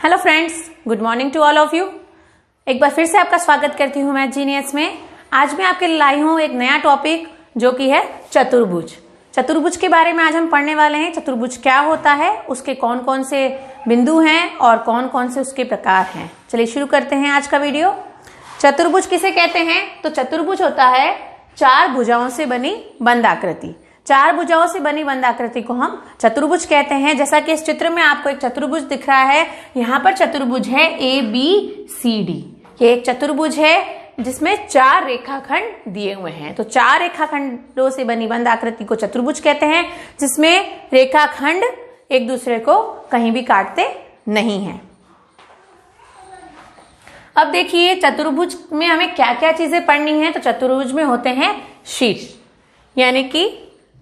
Hello friends, good morning to all of you. एक बार फिर से आपका स्वागत करती हूँ मैं जीनियस में। आज मैं आपके लिए लाई हूँ एक नया टॉपिक जो कि है चतुर्भुज। चतुर्भुज के बारे में आज हम पढ़ने वाले हैं। चतुर्भुज क्या होता है, उसके कौन कौन से बिंदु हैं और कौन कौन से उसके प्रकार हैं। चलिए शुरू करते हैं आज का वीडियो। चतुर्भुज किसे कहते हैं? तो चतुर्भुज होता है चार भुजाओं से बनी बंद आकृति। चार भुजाओं से बनी बंद आकृति को हम चतुर्भुज कहते हैं। जैसा कि इस चित्र में आपको एक चतुर्भुज दिख रहा है, यहाँ पर चतुर्भुज है ABCD। ये एक चतुर्भुज है जिसमें चार रेखाखंड दिए हुए हैं। तो चार रेखाखंडों से बनी बंद आकृति को चतुर्भुज कहते हैं, जिसमें रेखाखंड एक दूसरे को कहीं भी काटते नहीं हैं। अब देखिए चतुर्भुज में हमें क्या क्या चीजें पढ़नी है। तो चतुर्भुज में होते हैं शीर्ष यानी कि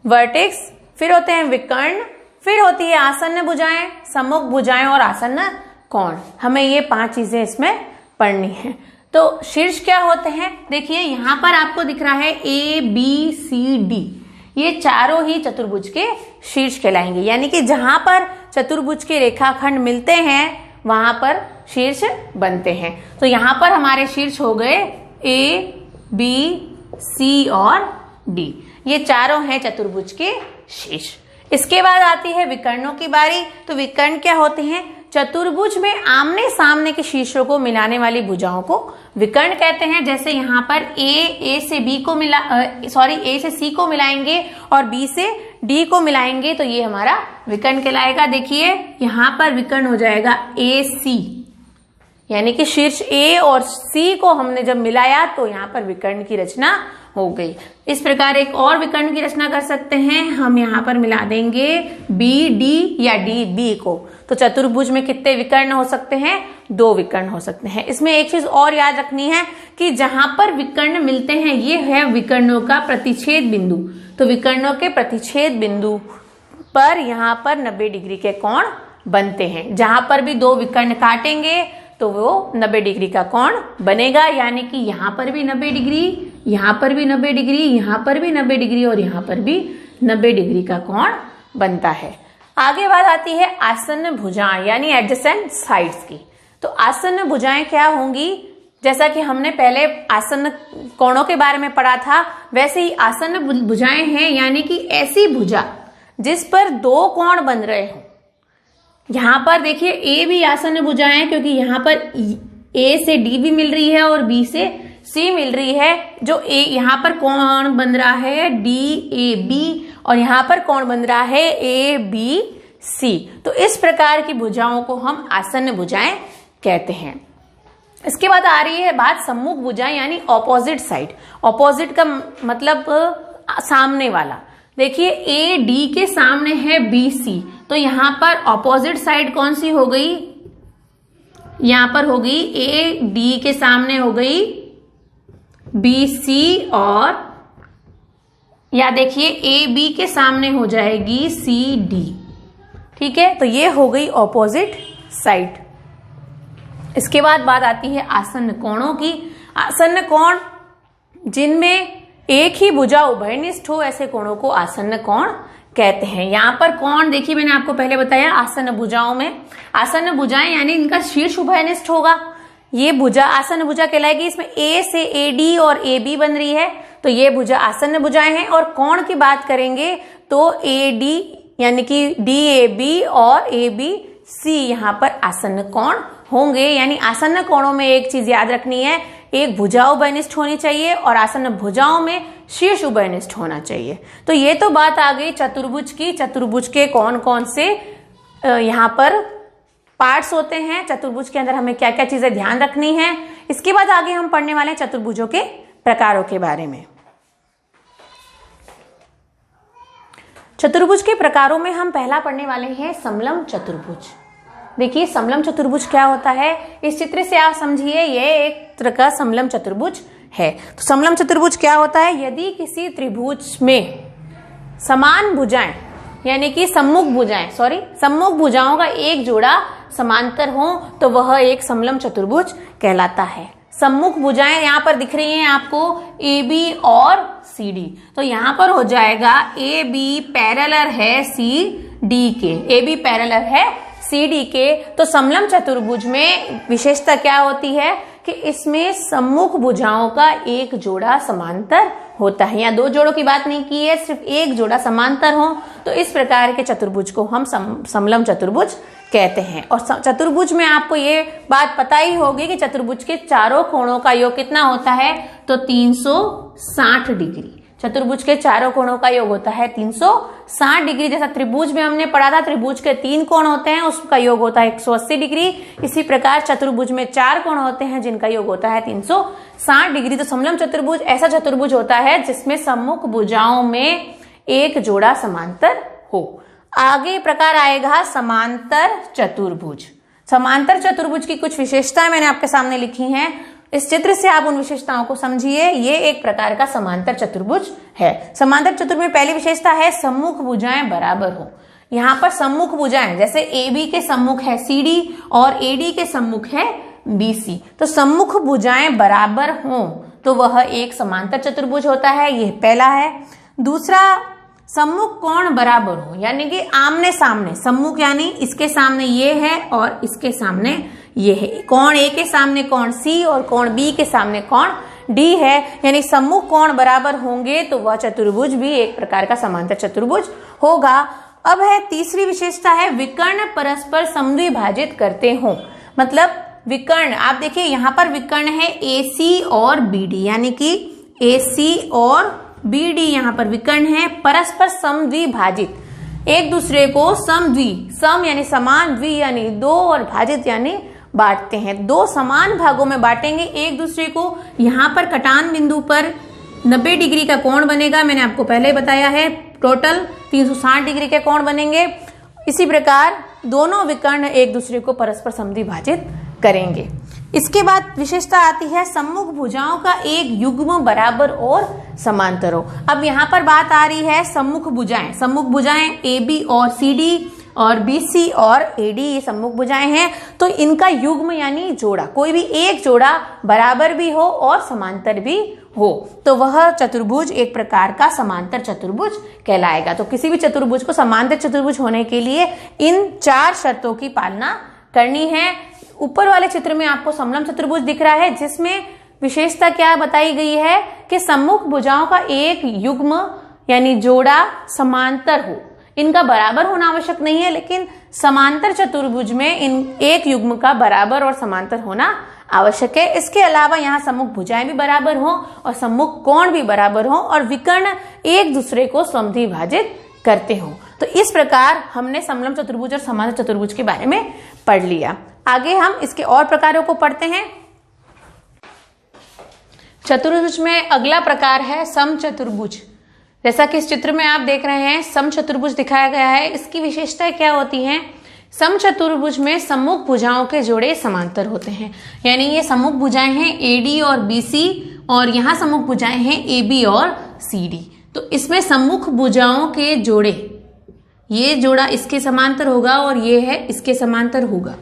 वर्टेक्स, फिर होते हैं विकर्ण, फिर होती है आसन्न भुजाएं, सम्मुख भुजाएं और आसन्न कोण। हमें ये पांच चीजें इसमें पढ़नी है। तो शीर्ष क्या होते हैं? देखिए यहाँ पर आपको दिख रहा है ABCD, ये चारों ही चतुर्भुज के शीर्ष कहलाएंगे। यानी कि जहां पर चतुर्भुज के रेखाखंड मिलते हैं वहां पर शीर्ष बनते हैं। तो यहाँ पर हमारे शीर्ष हो गए A, B, C और D। ये चारों हैं चतुर्भुज के शीर्ष। इसके बाद आती है विकर्णों की बारी। तो विकर्ण क्या होते हैं? चतुर्भुज में आमने सामने के शीर्षों को मिलाने वाली भुजाओं को विकर्ण कहते हैं। जैसे यहाँ पर A से C को मिलाएंगे और B से D को मिलाएंगे तो ये हमारा विकर्ण कहलाएगा। देखिए यहाँ पर विकर्ण हो जाएगा AC, यानी कि शीर्ष A और C को हमने जब मिलाया तो यहाँ पर विकर्ण की रचना हो गई। इस प्रकार एक और विकर्ण की रचना कर सकते हैं। हम यहाँ पर मिला देंगे BD या DB को। तो चतुर्भुज में कितने विकर्ण हो सकते हैं? दो विकर्ण हो सकते हैं। इसमें एक चीज और याद रखनी है कि जहां पर विकर्ण मिलते हैं ये है विकर्णों का प्रतिच्छेद बिंदु। तो विकर्णों के प्रतिच्छेद बिंदु पर यहाँ पर 90 डिग्री के कोण बनते हैं। जहां पर भी दो विकर्ण काटेंगे तो वो 90 डिग्री का कोण बनेगा। यानी कि यहाँ पर भी 90 डिग्री, यहाँ पर भी 90 डिग्री, यहाँ पर भी 90 डिग्री और यहाँ पर भी 90 डिग्री का कोण बनता है। आगे बात आती है आसन्न भुजाएं यानी एडजेसेंट साइड्स की। तो आसन्न भुजाएं क्या होंगी? जैसा कि हमने पहले आसन्न कोणों के बारे में पढ़ा था, वैसे ही आसन्न भुजाएं हैं यानी कि ऐसी भुजा जिस पर दो कोण बन रहे हो। यहाँ पर देखिए A भी आसन्न भुजा है क्योंकि यहाँ पर A से D भी मिल रही है और B से C मिल रही है। जो A यहाँ पर कोण बन रहा है DAB और यहाँ पर कोण बन रहा है ABC। तो इस प्रकार की भुजाओं को हम आसन्न भुजाएं कहते हैं। इसके बाद आ रही है बात सम्मुख भुजाएं यानी ऑपोजिट साइड। ऑपोजिट का मतलब सामने वाला। देखिए AD के सामने है BC, तो यहाँ पर ऑपोजिट साइड कौन सी हो गई? यहाँ पर हो गई AD के सामने हो गई BC और या देखिए AB के सामने हो जाएगी CD। ठीक है, तो ये हो गई ऑपोजिट साइड। इसके बाद बात आती है आसन्न कोणों की। आसन्न कोण जिनमें एक ही भुजा उभयनिष्ठ हो, ऐसे कोणों को आसन्न कोण कहते हैं। यहाँ पर कोण देखिए मैंने आपको पहले बताया आसन्न भुजाओं में आसन्न भुजाएं यानी इनका शीर्ष उभयनिष्ठ होगा। ये भुजा आसन्न भुजा कहलाएगी। इसमें A से AD और AB बन रही है तो ये भुजा आसन्न भुजाएं हैं। और कोण की बात करेंगे तो AD यानी कि DAB और ABC यहाँ पर आसन्न कोण होंगे। यानी आसन्न कोणों में एक चीज याद रखनी है, एक भुजा उभयनिष्ठ होनी चाहिए और आसन्न भुजाओं में शीर्ष उभयनिष्ठ होना चाहिए। तो ये तो बात आ गई चतुर्भुज की। चतुर्भुज के कौन कौन से यहाँ पर पार्ट्स होते हैं, चतुर्भुज के अंदर हमें क्या क्या चीजें ध्यान रखनी है। इसके बाद आगे हम पढ़ने वाले हैं चतुर्भुजों के प्रकारों के बारे में। चतुर्भुज के प्रकारों में हम पहला पढ़ने वाले हैं समलंब चतुर्भुज। देखिए समलंब चतुर्भुज क्या होता है, इस चित्र से आप समझिए ये एक तरह का समलंब चतुर्भुज है। तो समलंब चतुर्भुज क्या होता है? यदि किसी त्रिभुज में समान भुजाएं यानी कि सम्मुख भुजाओं का एक जोड़ा समांतर हो तो वह एक समलंब चतुर्भुज कहलाता है। सम्मुख भुजाएं यहाँ पर दिख रही हैं आपको AB और CD। तो यहाँ पर हो जाएगा AB पैरेलल है CD के, AB पैरेलल है CD के, तो समलम चतुर्भुज में विशेषता क्या होती है कि इसमें सम्मुख भुजाओं का एक जोड़ा समांतर होता है। यहाँ दो जोड़ों की बात नहीं की है, सिर्फ एक जोड़ा समांतर हो, तो इस प्रकार के चतुर्भुज को हम समलम चतुर्भुज कहते हैं। और चतुर्भुज में आपको ये बात पता ही होगी कि चतुर्भुज के चारों कोणों का योग कितना होता है, तो 360 डिग्री। चतुर्भुज के चारों कोणों का योग होता है 360 डिग्री। जैसा त्रिभुज में हमने पढ़ा था, त्रिभुज के 3 कोण होते हैं, उसका योग होता है 180 डिग्री। इसी प्रकार चतुर्भुज में 4 कोण होते हैं जिनका योग होता है 360 डिग्री। तो समलम चतुर्भुज ऐसा चतुर्भुज होता है जिसमें सम्मुख भुजाओं में एक जोड़ा समांतर हो। आगे प्रकार आएगा समांतर चतुर्भुज। समांतर चतुर्भुज की कुछ विशेषताएं मैंने आपके सामने लिखी हैं, इस चित्र से आप उन विशेषताओं को समझिए। ये एक प्रकार का समांतर चतुर्भुज है। समांतर चतुर्भुज में पहली विशेषता है सम्मुख भुजाएं बराबर हो। यहाँ पर सम्मुख भुजाएं, जैसे AB के सम्मुख है CD और AD के सम्मुख है BC, तो सम्मुख भुजाएं बराबर हो तो वह एक समांतर चतुर्भुज होता है। यह पहला है। दूसरा, सम्मुख कोण बराबर हो, यानी कि आमने सामने। सम्मुख यानी इसके सामने ये है और इसके सामने ये है। कोण A के सामने कोण C और कोण B के सामने कोण D है, यानी सम्मुख कोण बराबर होंगे तो वह चतुर्भुज भी एक प्रकार का समांतर चतुर्भुज होगा। अब है तीसरी विशेषता है विकर्ण परस्पर समद्विभाजित करते हो। मतलब विकर्ण, आप देखिए यहाँ पर विकर्ण है AC और BD, यानी कि AC और BD यहाँ पर विकर्ण है, परस्पर समद्विभाजित, एक दूसरे को सम यानी समान, द्वि यानी दो और भाजित यानी बांटते हैं। दो समान भागों में बांटेंगे एक दूसरे को। यहाँ पर कटान बिंदु पर 90 डिग्री का कोण बनेगा, मैंने आपको पहले बताया है। टोटल 360 डिग्री के कोण बनेंगे। इसी प्रकार दोनों विकर्ण एक दूसरे को परस्पर समद्विभाजित करेंगे। इसके बाद विशेषता आती है सम्मुख भुजाओं का एक युग्म बराबर और समांतर हो। अब यहाँ पर बात आ रही है सम्मुख भुजाएं। सम्मुख भुजाएं AB और CD और BC और AD ये सम्मुख भुजाएं हैं, तो इनका युग्म यानी जोड़ा, कोई भी एक जोड़ा बराबर भी हो और समांतर भी हो तो वह चतुर्भुज एक प्रकार का समांतर चतुर्भुज कहलाएगा। तो किसी भी चतुर्भुज को समांतर चतुर्भुज होने के लिए इन 4 शर्तों की पालना करनी है। ऊपर वाले चित्र में आपको समलम चतुर्भुज दिख रहा है, जिसमें विशेषता क्या बताई गई है कि सम्मुख भुजाओं का एक युग्म यानी जोड़ा समांतर हो। इनका बराबर होना आवश्यक नहीं है, लेकिन समांतर चतुर्भुज में इन एक युग्म का बराबर और समांतर होना आवश्यक है। इसके अलावा यहाँ सम्मुख भुजाएं भी बराबर हो और सम्मुख कोण भी बराबर हो और विकर्ण एक दूसरे को समद्विभाजित करते हो। तो इस प्रकार हमने समलम चतुर्भुज और समांतर चतुर्भुज के बारे में पढ़ लिया। आगे हम इसके और प्रकारों को पढ़ते हैं। चतुर्भुज में अगला प्रकार है समचतुर्भुज। जैसा कि इस चित्र में आप देख रहे हैं समचतुर्भुज दिखाया गया है। इसकी विशेषताएं क्या होती हैं? समचतुर्भुज में सम्मुख भुजाओं के जोड़े समांतर होते हैं, यानी ये सम्मुख भुजाएं हैं AD और BC और यहाँ सम्मुख भुजाएं हैं AB और CD। तो इसमें सम्मुख भुजाओं के जोड़े, ये जोड़ा इसके समांतर होगा और ये है इसके समांतर होगा,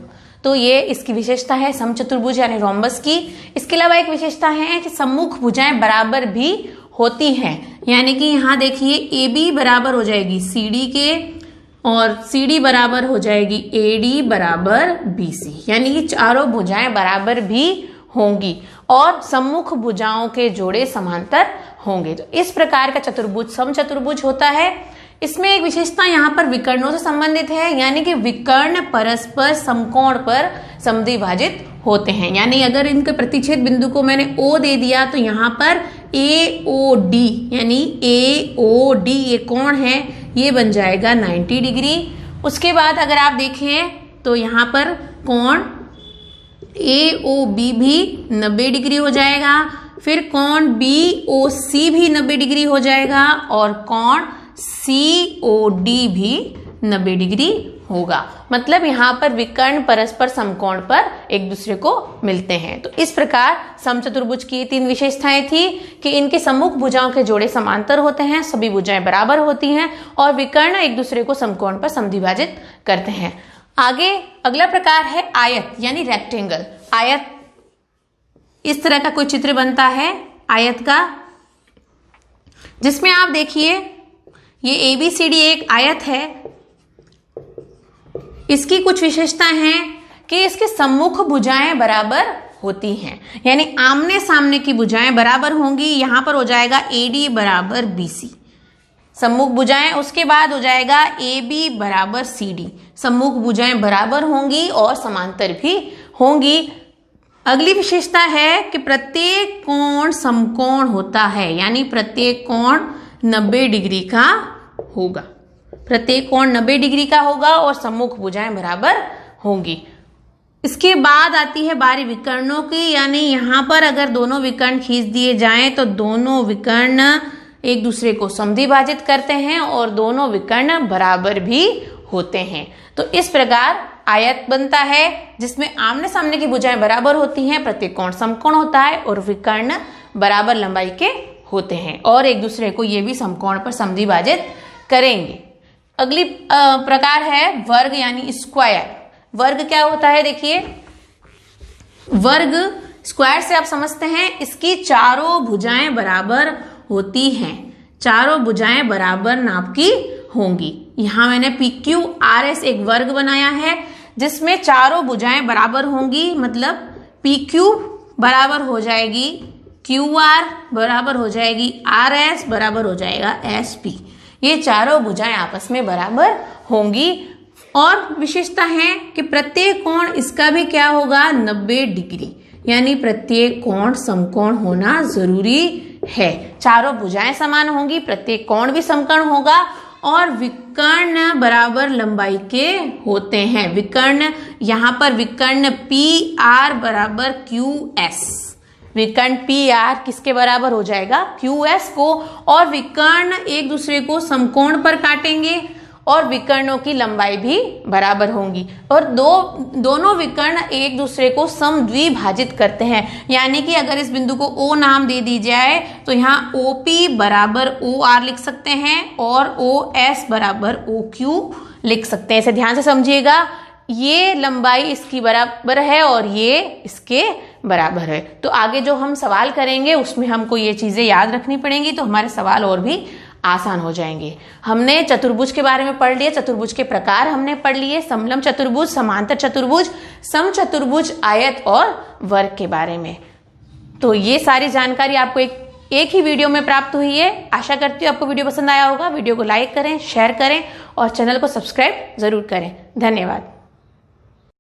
तो ये इसकी विशेषता है समचतुर्भुज यानी रोम्बस की। इसके अलावा एक विशेषता है कि सम्मुख भुजाएं बराबर भी होती हैं, यानी कि यहाँ देखिए AB बराबर हो जाएगी CD के और CD बराबर हो जाएगी AD बराबर BC, यानी कि चारों भुजाएं बराबर भी होंगी और सम्मुख भुजाओं के जोड़े समांतर होंगे। तो इस प्रकार का चतुर्भुज समचतुर्भुज होता है। इसमें एक विशेषता यहाँ पर विकर्णों से संबंधित है, यानी कि विकर्ण परस्पर समकोण पर समद्विभाजित होते हैं। यानी अगर इनके प्रतिच्छेद बिंदु को मैंने O दे दिया तो यहाँ पर AOD यानी AOD ये कोण है, ये बन जाएगा 90 डिग्री। उसके बाद अगर आप देखें तो यहाँ पर कोण AOB भी 90 डिग्री हो जाएगा, फिर कोण BOC भी 90 डिग्री हो जाएगा और कोण COD भी 90 डिग्री होगा। मतलब यहाँ पर विकर्ण परस्पर समकोण पर एक दूसरे को मिलते हैं। तो इस प्रकार समचतुर्भुज की 3 विशेषताएं थी कि इनके सम्मुख भुजाओं के जोड़े समांतर होते हैं, सभी भुजाएं बराबर होती हैं और विकर्ण एक दूसरे को समकोण पर समद्विभाजित करते हैं। आगे अगला प्रकार है आयत यानी रेक्टेंगल। आयत इस तरह का कोई चित्र बनता है आयत का, जिसमें आप देखिए ये ABCD एक आयत है। इसकी कुछ विशेषताएं हैं कि इसके सम्मुख भुजाएं बराबर होती हैं, यानी आमने सामने की भुजाएं बराबर होंगी। यहां पर हो जाएगा AD बराबर BC सम्मुख भुजाएं, उसके बाद हो जाएगा AB बराबर CD सम्मुख भुजाएं बराबर होंगी और समांतर भी होंगी। अगली विशेषता है कि प्रत्येक कोण समकोण होता है, यानी प्रत्येक कोण 90 डिग्री का होगा, प्रत्येक कोण 90 डिग्री का होगा और सम्मुख भुजाएं बराबर होंगी। इसके बाद आती है बारी विकर्णों की, यानी यहां पर अगर दोनों विकर्ण खींच दिए जाएं तो दोनों विकर्ण एक दूसरे को समद्विभाजित करते हैं और दोनों विकर्ण बराबर भी होते हैं। तो इस प्रकार आयत बनता है जिसमें आमने सामने की भुजाएं बराबर होती हैं, प्रत्येक कोण समकोण होता है और विकर्ण बराबर लंबाई के होते हैं और एक दूसरे को ये भी समकोण पर समद्विभाजित करेंगे। अगली प्रकार है वर्ग यानी स्क्वायर। वर्ग क्या होता है, देखिए वर्ग स्क्वायर से आप समझते हैं इसकी चारों भुजाएं बराबर होती हैं, चारों भुजाएं बराबर नाप की होंगी। यहां मैंने PQRS एक वर्ग बनाया है जिसमें चारों भुजाएं बराबर होंगी, मतलब PQ बराबर हो जाएगी QR बराबर हो जाएगी RS बराबर हो जाएगा SP। ये चारों भुजाएं आपस में बराबर होंगी। और विशेषता है कि प्रत्येक कोण इसका भी क्या होगा 90 डिग्री, यानी प्रत्येक कोण समकोण होना जरूरी है। चारों भुजाएं समान होंगी, प्रत्येक कोण भी समकोण होगा और विकर्ण बराबर लंबाई के होते हैं। विकर्ण यहां पर विकर्ण PR बराबर QS, विकर्ण PR किसके बराबर हो जाएगा QS को, और विकर्ण एक दूसरे को समकोण पर काटेंगे और विकर्णों की लंबाई भी बराबर होंगी और दोनों विकर्ण एक दूसरे को समद्विभाजित करते हैं। यानी कि अगर इस बिंदु को O नाम दे दी जाए तो यहाँ OP बराबर OR लिख सकते हैं और OS बराबर OQ लिख सकते हैं। इसे ध्यान से समझिएगा, ये लंबाई इसकी बराबर है और ये इसके बराबर है। तो आगे जो हम सवाल करेंगे उसमें हमको ये चीजें याद रखनी पड़ेंगी, तो हमारे सवाल और भी आसान हो जाएंगे। हमने चतुर्भुज के बारे में पढ़ लिया, चतुर्भुज के प्रकार हमने पढ़ लिए, समलंब चतुर्भुज, समांतर चतुर्भुज, समचतुर्भुज, आयत और वर्ग के बारे में। तो ये सारी जानकारी आपको एक ही वीडियो में प्राप्त हुई है। आशा करती हूँ आपको वीडियो पसंद आया होगा। वीडियो को लाइक करें, शेयर करें और चैनल को सब्सक्राइब जरूर करें। धन्यवाद।